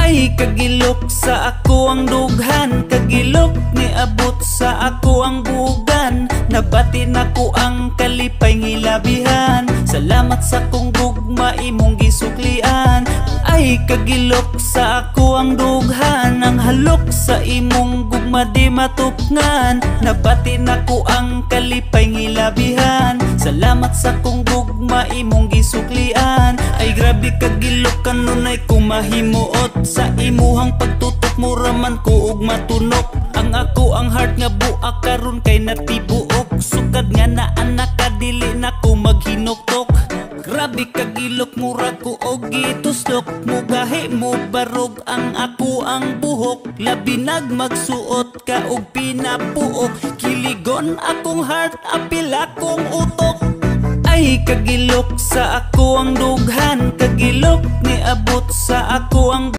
Ay kagilok sa ako ang dughan, kagilok ni abot sa ako ang bugan. Nabati nako ang kalipay ngilabihan, salamat sa kong gugma imong gisuklian. Ay kagilok sa ako ang dughan, ang halok sa imong gugma di matupngan. Nabati nako ang kalipay ngilabihan, salamat sa kong gugma imong gisuklian. Ay grabe kagilok kanunay kumahimuot, sa imuhang pagtutok mo raman ko og matunok. Ang ako ang heart nga buak karon kay natibuok, sukad nga naa nakadili na ko maghinuktok. Grabe kagilok mura ko og gituslok, mugahi mo barog ang ako ang buhok. Labi magsuot ka og pinapuok, kiligon akong heart apil akong utok. Ay kagilok sa ako ang dughan, kagilok ni abot sa ako ang